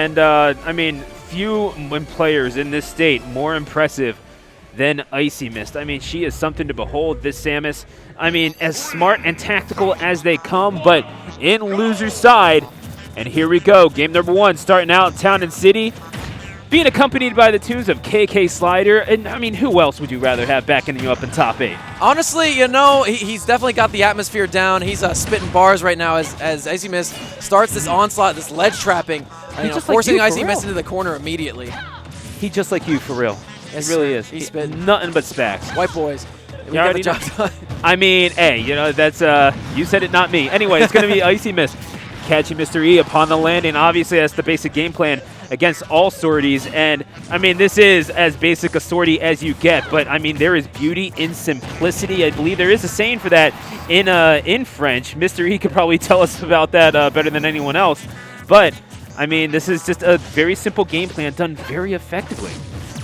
And, I mean, few players in this state more impressive than IcyMist. I mean, she is something to behold, this Samus. I mean, as smart and tactical as they come, but in loser's side. And here we go, game number 1, starting out Town and City, being accompanied by the tunes of KK Slider. And, I mean, who else would you rather have backing you up in top 8? Honestly, you know, he's definitely got the atmosphere down. He's spitting bars right now as IcyMist starts this onslaught, this ledge trapping, forcing IcyMist into the corner immediately. He's just like you, for real. Yes, he really is. He's spitting. Nothing but specs. White boys. We got the job done. I mean, hey, you know, that's, you said it, not me. Anyway, it's going to be IcyMist catching Mr. E upon the landing. Obviously, that's the basic game plan against all sorties. And, I mean, this is as basic a sortie as you get. But, I mean, there is beauty in simplicity. I believe there is a saying for that in French. Mr. E could probably tell us about that better than anyone else. But, I mean, this is just a very simple game plan done very effectively.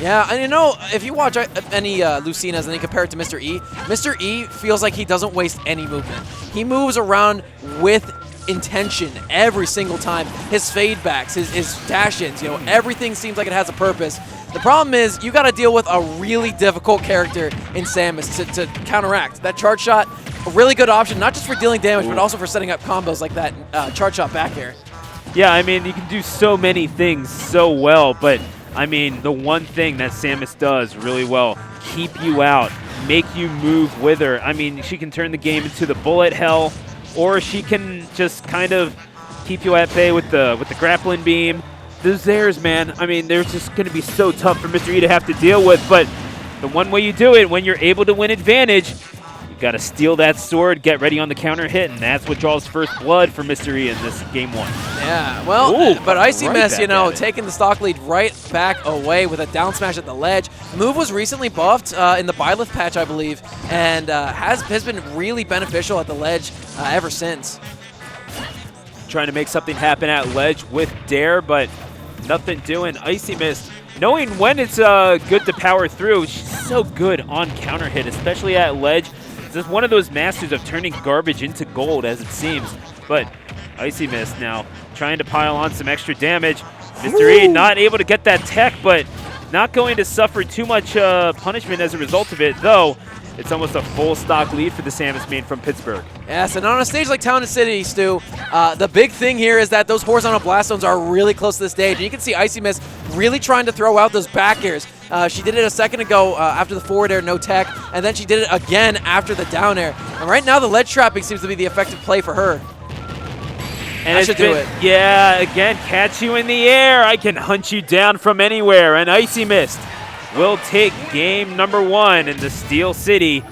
Yeah, and you know, if you watch any Lucinas and then compare it to Mr. E feels like he doesn't waste any movement. He moves around with intention every single time. His fade backs, his dash-ins, you know, everything seems like it has a purpose. The problem is you got to deal with a really difficult character in Samus to counteract. That charge shot, a really good option, not just for dealing damage, but also for setting up combos like that charge shot back air. Yeah, I mean, you can do so many things so well, but I mean, the one thing that Samus does really well, keep you out, make you move with her. I mean, she can turn the game into the bullet hell, or she can just kind of keep you at bay with the grappling beam. Those theirs, man, I mean, they're just going to be so tough for Mr. E to have to deal with, but the one way you do it, when you're able to win advantage, got to steal that sword, get ready on the counter hit, and that's what draws first blood for Mr. E in this game 1. Yeah, well, but IcyMist, you know, taking the stock lead right back away with a down smash at the ledge. The move was recently buffed in the Byleth patch, I believe, and has been really beneficial at the ledge ever since. Trying to make something happen at ledge with Dare, but nothing doing. IcyMist, knowing when it's good to power through, she's so good on counter hit, especially at ledge. Just one of those masters of turning garbage into gold, as it seems. But IcyMist now trying to pile on some extra damage. Mr. E not able to get that tech, but not going to suffer too much punishment as a result of it, though it's almost a full stock lead for the Samus main from Pittsburgh. Yes, and on a stage like Town and City, Stu, the big thing here is that those horizontal blast zones are really close to the stage. And you can see IcyMist really trying to throw out those back airs. She did it a second ago after the forward air, no tech, and then she did it again after the down air. And right now, the ledge trapping seems to be the effective play for her. And I should do it. Yeah, again, catch you in the air. I can hunt you down from anywhere. And IcyMist will take game number 1 in the Steel City.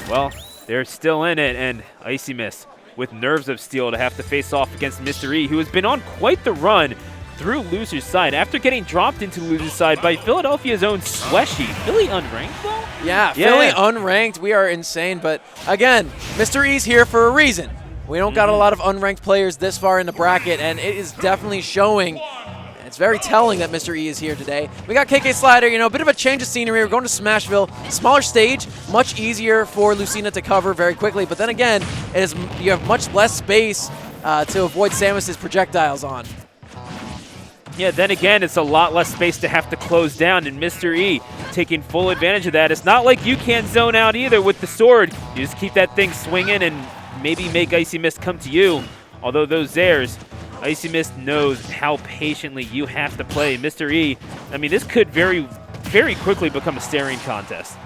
Well, they're still in it, and IcyMist with nerves of steel to have to face off against Mr. E, who has been on quite the run through loser's side after getting dropped into loser's side by Philadelphia's own Sweshy. Philly unranked, though? Yeah, Philly unranked. We are insane, but again, Mr. E's here for a reason. We don't got a lot of unranked players this far in the bracket, and it is definitely showing. It's very telling that Mr. E is here today. We got KK Slider, you know, a bit of a change of scenery. We're going to Smashville. Smaller stage, much easier for Lucina to cover very quickly. But then again, you have much less space to avoid Samus's projectiles on. Yeah, then again, it's a lot less space to have to close down, and Mr. E taking full advantage of that. It's not like you can't zone out either with the sword. You just keep that thing swinging and maybe make IcyMist come to you. Although those theirs, IcyMist knows how patiently you have to play. Mr. E, I mean, this could very, very quickly become a staring contest.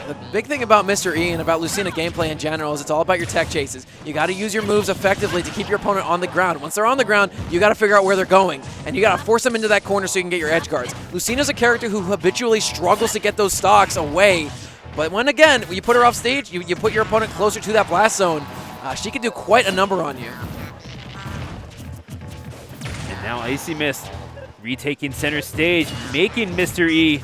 The big thing about Mr. E and about Lucina gameplay in general is it's all about your tech chases. You got to use your moves effectively to keep your opponent on the ground. Once they're on the ground, you got to figure out where they're going, and you got to force them into that corner so you can get your edge guards. Lucina's a character who habitually struggles to get those stocks away, but when you put her off stage, you put your opponent closer to that blast zone, she can do quite a number on you. And now IcyMist retaking center stage, making Mr. E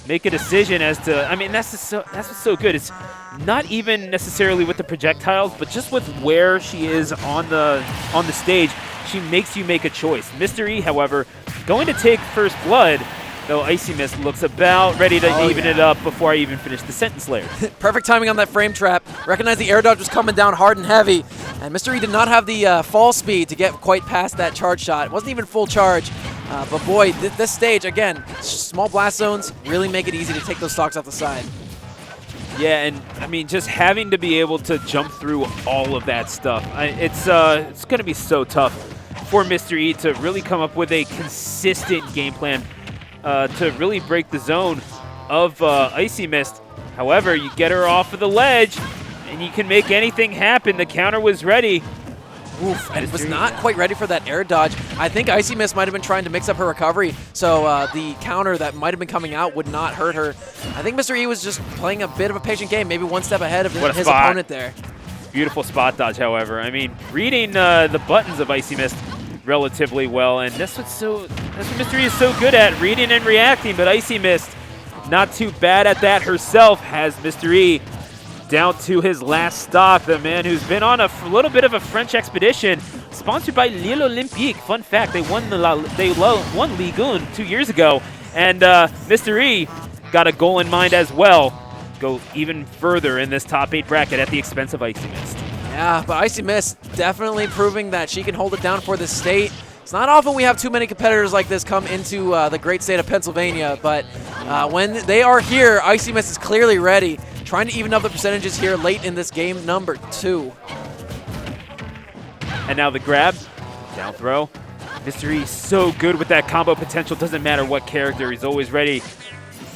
make a decision as to, I mean, that's what's so good. It's not even necessarily with the projectiles, but just with where she is on the stage, she makes you make a choice. Mr. E, however, going to take first blood, though IcyMist looks about ready to even it up before I even finish the sentence layer. Perfect timing on that frame trap. Recognized the air dodge was coming down hard and heavy, and Mr. E did not have the fall speed to get quite past that charge shot. It wasn't even full charge. But boy, this stage, again, small blast zones really make it easy to take those stocks off the side. Yeah, and I mean, just having to be able to jump through all of that stuff, it's going to be so tough for Mr. E to really come up with a consistent game plan to really break the zone of IcyMist. However, you get her off of the ledge, and you can make anything happen. The counter was ready. Oof, and was not quite ready for that air dodge. I think IcyMist might have been trying to mix up her recovery, so the counter that might have been coming out would not hurt her. I think Mr. E was just playing a bit of a patient game, maybe one step ahead of his opponent there. Beautiful spot dodge, however. I mean, reading the buttons of IcyMist relatively well, and that's what Mr. E is so good at, reading and reacting, but IcyMist not too bad at that herself, has Mr. E down to his last stop, the man who's been on a little bit of a French expedition, sponsored by Lille Olympique. Fun fact, they won Ligue 1 2 years ago, and Mr. E got a goal in mind as well. Go even further in this top 8 bracket at the expense of IcyMist. Yeah, but IcyMist definitely proving that she can hold it down for the state. It's not often we have too many competitors like this come into the great state of Pennsylvania, but when they are here, IcyMist is clearly ready. Trying to even up the percentages here late in this game number 2. And now the grab, down throw. Mr. E so good with that combo potential. Doesn't matter what character, he's always ready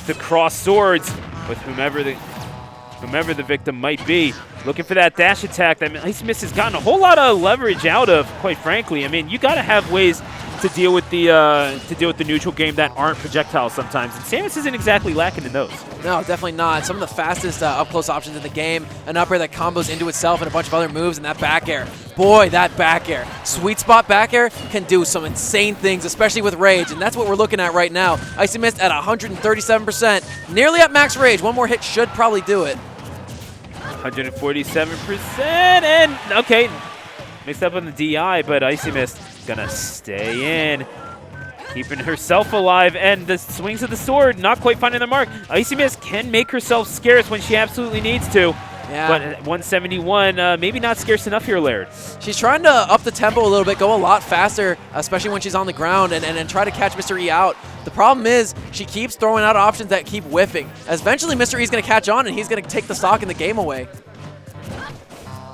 to cross swords with whomever the victim might be. Looking for that dash attack that IcyMist has gotten a whole lot of leverage out of, quite frankly. I mean, you got to have ways to deal with the neutral game that aren't projectiles sometimes, and Samus isn't exactly lacking in those. No, definitely not. Some of the fastest up-close options in the game, an up air that combos into itself and a bunch of other moves, and that back air. Boy, that back air. Sweet spot back air can do some insane things, especially with rage, and that's what we're looking at right now. IcyMist at 137%, nearly at max rage. One more hit should probably do it. 147%, and okay, mixed up on the DI, but IcyMist gonna stay in, keeping herself alive, and the swings of the sword not quite finding the mark. IcyMist can make herself scarce when she absolutely needs to. Yeah. But at 171, maybe not scarce enough here, Laird. She's trying to up the tempo a little bit, go a lot faster, especially when she's on the ground, and try to catch Mr. E out. The problem is she keeps throwing out options that keep whiffing. Eventually, Mr. E's going to catch on, and he's going to take the stock in the game away.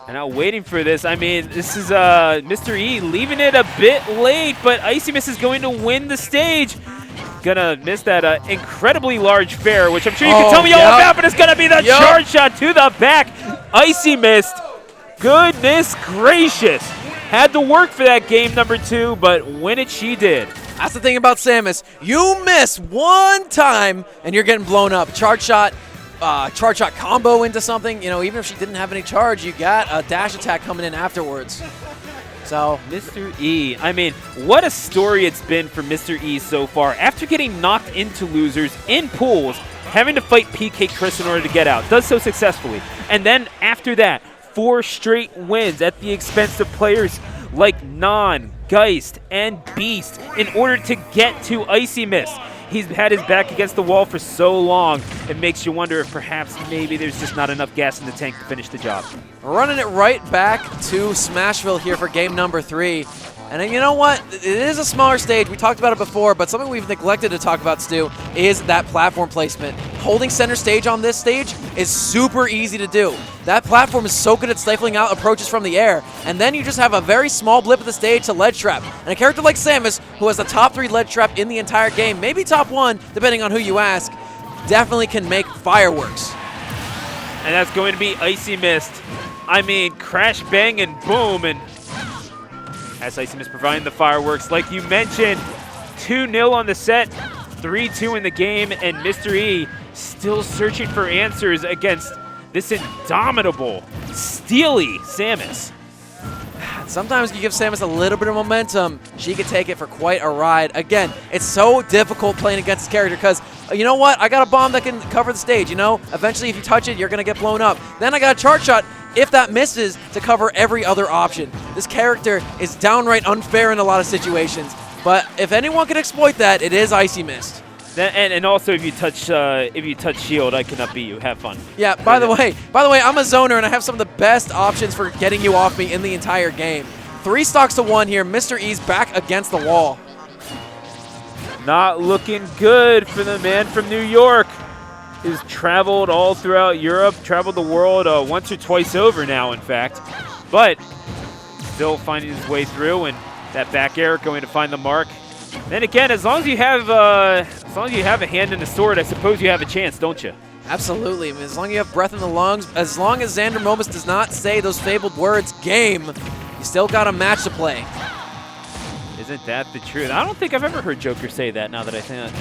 And now waiting for this, I mean, this is Mr. E leaving it a bit late, but IcyMist is going to win the stage. Gonna miss that incredibly large fair, which I'm sure you can tell me all about, but it's gonna be the charge shot to the back. IcyMist, goodness gracious, had to work for that game number 2, but win it she did. That's the thing about Samus. You miss one time, and you're getting blown up. Charge shot combo into something. You know, even if she didn't have any charge, you got a dash attack coming in afterwards. So Mr. E, I mean, what a story it's been for Mr. E so far. After getting knocked into losers in pools, having to fight PK Chris in order to get out, does so successfully. And then after that, 4 straight wins at the expense of players like Non, Geist, and Beast in order to get to IcyMist. He's had his back against the wall for so long, it makes you wonder if perhaps maybe there's just not enough gas in the tank to finish the job. Running it right back to Smashville here for game number 3. And you know what? It is a smaller stage. We talked about it before, but something we've neglected to talk about, Stu, is that platform placement. Holding center stage on this stage is super easy to do. That platform is so good at stifling out approaches from the air, and then you just have a very small blip of the stage to ledge trap. And a character like Samus, who has the top 3 ledge trap in the entire game, maybe top 1, depending on who you ask, definitely can make fireworks. And that's going to be IcyMist. I mean, crash, bang, and boom, and as IcyMist providing the fireworks, like you mentioned, 2-0 on the set, 3-2 in the game, and Mr. E still searching for answers against this indomitable, steely Samus. Sometimes you give Samus a little bit of momentum, she could take it for quite a ride. Again, it's so difficult playing against this character because, you know what, I got a bomb that can cover the stage, you know? Eventually, if you touch it, you're going to get blown up. Then I got a charge shot, if that misses, to cover every other option. This character is downright unfair in a lot of situations, but if anyone can exploit that, it is IcyMist. And also, if you touch shield, I cannot beat you. Have fun. Yeah. By the way, I'm a zoner, and I have some of the best options for getting you off me in the entire game. 3 stocks to 1 here. Mr. E's back against the wall. Not looking good for the man from New York. He's traveled all throughout Europe, traveled the world once or twice over now, in fact. But still finding his way through, and that back air going to find the mark. Then again, as long as you have a hand in the sword, I suppose you have a chance, don't you? Absolutely. I mean, as long as you have breath in the lungs, as long as Xander Momus does not say those fabled words, game, you still got a match to play. Isn't that the truth? I don't think I've ever heard Joker say that now that I think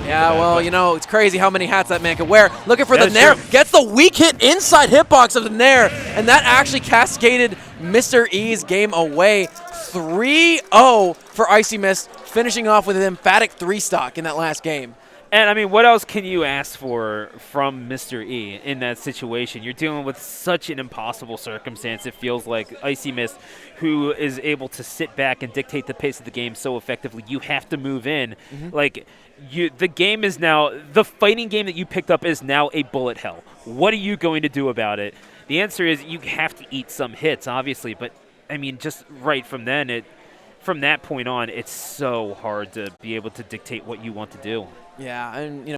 Yeah, well, you know, it's crazy how many hats that man can wear. Looking for the Nair. Gets the weak hit inside hitbox of the Nair, and that actually cascaded Mr. E's game away. 3-0 for IcyMist, finishing off with an emphatic 3-stock in that last game. And, I mean, what else can you ask for from Mr. E in that situation? You're dealing with such an impossible circumstance, it feels like. IcyMist, who is able to sit back and dictate the pace of the game so effectively, you have to move in. Like, the game is now – the fighting game that you picked up is now a bullet hell. What are you going to do about it? The answer is you have to eat some hits, obviously. But, I mean, just right from then, from that point on, it's so hard to be able to dictate what you want to do. Yeah, and, you know,